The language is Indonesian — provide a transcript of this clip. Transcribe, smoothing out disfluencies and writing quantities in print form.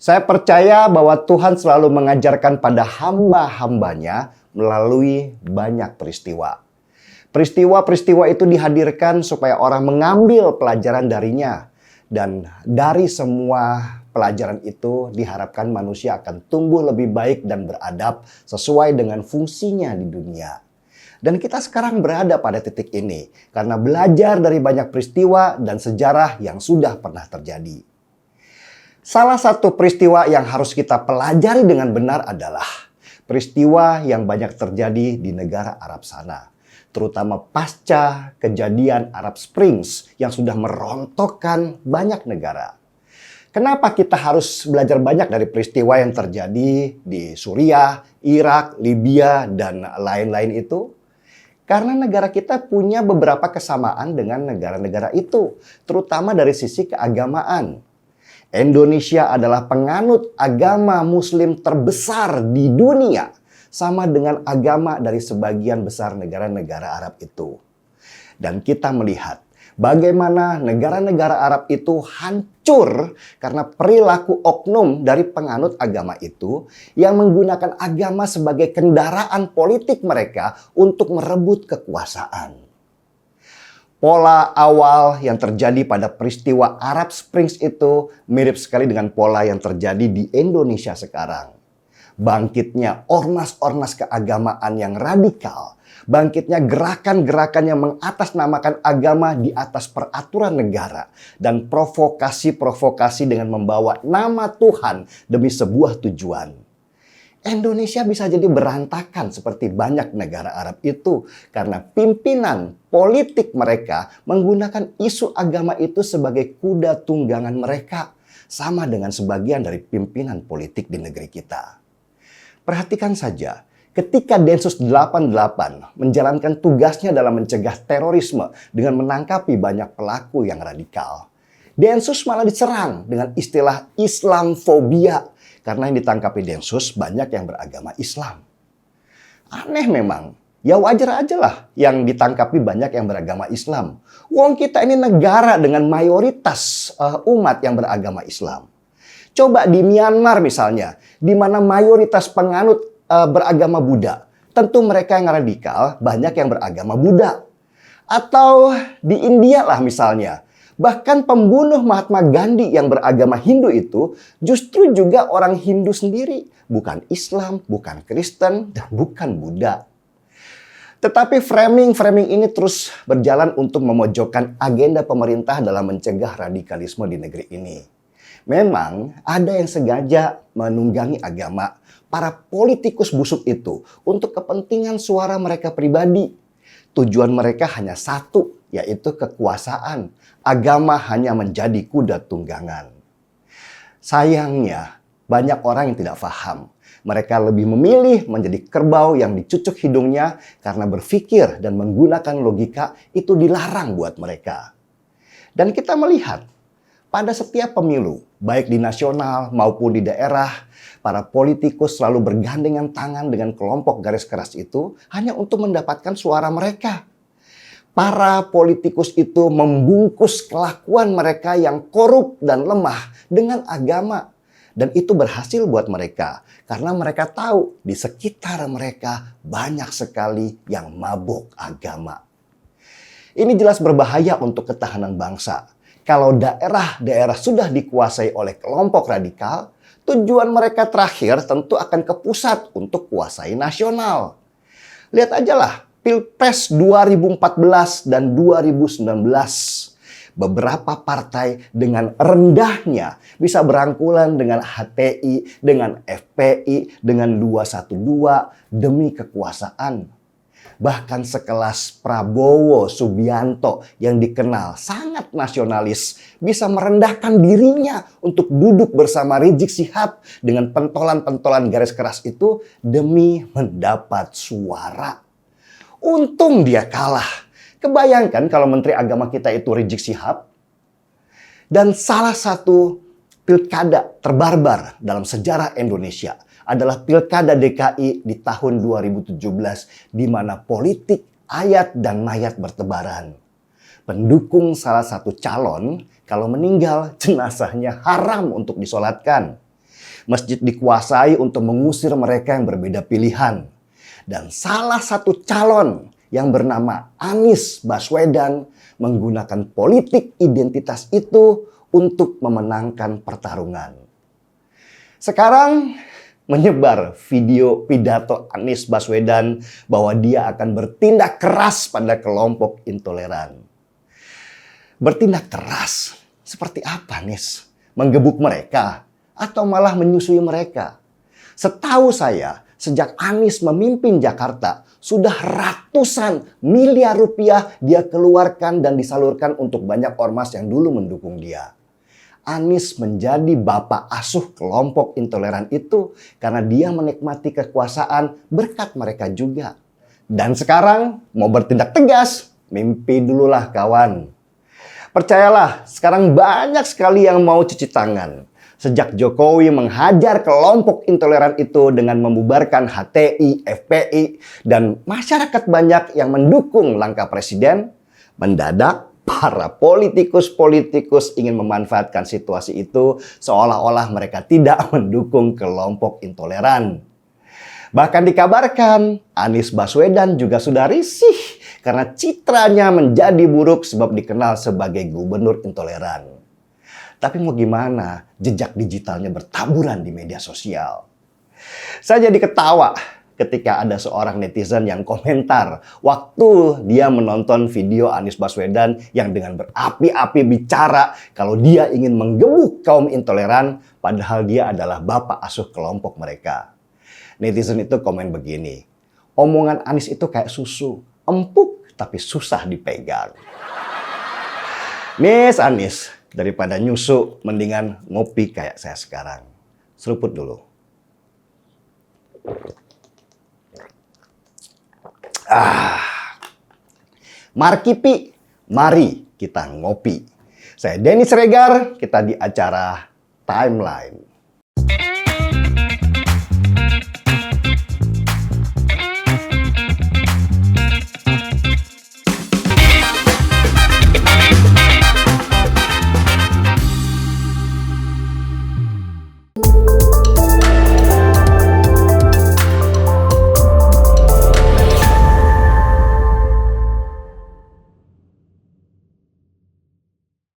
Saya percaya bahwa Tuhan selalu mengajarkan pada hamba-hambanya melalui banyak peristiwa. Peristiwa-peristiwa itu dihadirkan supaya orang mengambil pelajaran darinya. Dan dari semua pelajaran itu diharapkan manusia akan tumbuh lebih baik dan beradab sesuai dengan fungsinya di dunia. Dan kita sekarang berada pada titik ini karena belajar dari banyak peristiwa dan sejarah yang sudah pernah terjadi. Salah satu peristiwa yang harus kita pelajari dengan benar adalah peristiwa yang banyak terjadi di negara Arab sana, terutama pasca kejadian Arab Springs yang sudah merontokkan banyak negara. Kenapa kita harus belajar banyak dari peristiwa yang terjadi di Suriah, Irak, Libya, dan lain-lain itu? Karena negara kita punya beberapa kesamaan dengan negara-negara itu, terutama dari sisi keagamaan. Indonesia adalah penganut agama Muslim terbesar di dunia, sama dengan agama dari sebagian besar negara-negara Arab itu. Dan kita melihat bagaimana negara-negara Arab itu hancur karena perilaku oknum dari penganut agama itu yang menggunakan agama sebagai kendaraan politik mereka untuk merebut kekuasaan. Pola awal yang terjadi pada peristiwa Arab Springs itu mirip sekali dengan pola yang terjadi di Indonesia sekarang. Bangkitnya ormas-ormas keagamaan yang radikal, bangkitnya gerakan-gerakan yang mengatasnamakan agama di atas peraturan negara, dan provokasi-provokasi dengan membawa nama Tuhan demi sebuah tujuan. Indonesia bisa jadi berantakan seperti banyak negara Arab itu karena pimpinan politik mereka menggunakan isu agama itu sebagai kuda tunggangan mereka, sama dengan sebagian dari pimpinan politik di negeri kita. Perhatikan saja, ketika Densus 88 menjalankan tugasnya dalam mencegah terorisme dengan menangkapi banyak pelaku yang radikal, Densus malah diserang dengan istilah Islamfobia karena yang ditangkapi Densus banyak yang beragama Islam. Aneh memang, ya wajar aja lah yang ditangkapi banyak yang beragama Islam. Wong kita ini negara dengan mayoritas umat yang beragama Islam. Coba di Myanmar misalnya, di mana mayoritas penganut beragama Buddha. Tentu mereka yang radikal banyak yang beragama Buddha. Atau di India lah misalnya. Bahkan pembunuh Mahatma Gandhi yang beragama Hindu itu justru juga orang Hindu sendiri. Bukan Islam, bukan Kristen, dan bukan Buddha. Tetapi framing ini terus berjalan untuk memojokkan agenda pemerintah dalam mencegah radikalisme di negeri ini. Memang ada yang sengaja menunggangi agama para politikus busuk itu untuk kepentingan suara mereka pribadi. Tujuan mereka hanya satu, yaitu kekuasaan. Agama hanya menjadi kuda tunggangan. Sayangnya, banyak orang yang tidak paham. Mereka lebih memilih menjadi kerbau yang dicucuk hidungnya karena berpikir dan menggunakan logika itu dilarang buat mereka. Dan kita melihat, pada setiap pemilu, baik di nasional maupun di daerah, para politikus selalu bergandengan tangan dengan kelompok garis keras itu hanya untuk mendapatkan suara mereka. Para politikus itu membungkus kelakuan mereka yang korup dan lemah dengan agama. Dan itu berhasil buat mereka. Karena mereka tahu di sekitar mereka banyak sekali yang mabuk agama. Ini jelas berbahaya untuk ketahanan bangsa. Kalau daerah-daerah sudah dikuasai oleh kelompok radikal, tujuan mereka terakhir tentu akan ke pusat untuk kuasai nasional. Lihat aja lah. Pilpres 2014 dan 2019, beberapa partai dengan rendahnya bisa berangkulan dengan HTI, dengan FPI, dengan 212 demi kekuasaan. Bahkan sekelas Prabowo Subianto yang dikenal sangat nasionalis bisa merendahkan dirinya untuk duduk bersama Rizik Syihab dengan pentolan-pentolan garis keras itu demi mendapat suara. Untung dia kalah. Kebayangkan kalau Menteri Agama kita itu Rizik Syihab. Dan salah satu pilkada terbarbar dalam sejarah Indonesia adalah pilkada DKI di tahun 2017 di mana politik ayat dan mayat bertebaran. Pendukung salah satu calon kalau meninggal jenazahnya haram untuk disolatkan. Masjid dikuasai untuk mengusir mereka yang berbeda pilihan. Dan salah satu calon yang bernama Anies Baswedan menggunakan politik identitas itu untuk memenangkan pertarungan. Sekarang menyebar video pidato Anies Baswedan bahwa dia akan bertindak keras pada kelompok intoleran. Bertindak keras seperti apa, Nis? Menggebuk mereka atau malah menyusui mereka? Setahu saya, sejak Anies memimpin Jakarta, sudah ratusan miliar rupiah dia keluarkan dan disalurkan untuk banyak ormas yang dulu mendukung dia. Anies menjadi bapak asuh kelompok intoleran itu karena dia menikmati kekuasaan berkat mereka juga. Dan sekarang mau bertindak tegas, mimpi dululah kawan. Percayalah, sekarang banyak sekali yang mau cuci tangan. Sejak Jokowi menghajar kelompok intoleran itu dengan membubarkan HTI, FPI, dan masyarakat banyak yang mendukung langkah presiden, mendadak para politikus-politikus ingin memanfaatkan situasi itu seolah-olah mereka tidak mendukung kelompok intoleran. Bahkan dikabarkan Anies Baswedan juga sudah risih karena citranya menjadi buruk sebab dikenal sebagai gubernur intoleran. Tapi mau gimana, jejak digitalnya bertaburan di media sosial. Saya jadi ketawa ketika ada seorang netizen yang komentar waktu dia menonton video Anies Baswedan yang dengan berapi-api bicara kalau dia ingin menggebuk kaum intoleran padahal dia adalah bapak asuh kelompok mereka. Netizen itu komen begini, omongan Anies itu kayak susu, empuk tapi susah dipegang. Anies, daripada nyusu, mendingan ngopi kayak saya sekarang. Seruput dulu. Markipi, mari kita ngopi. Saya Denny Siregar, kita di acara Timeline.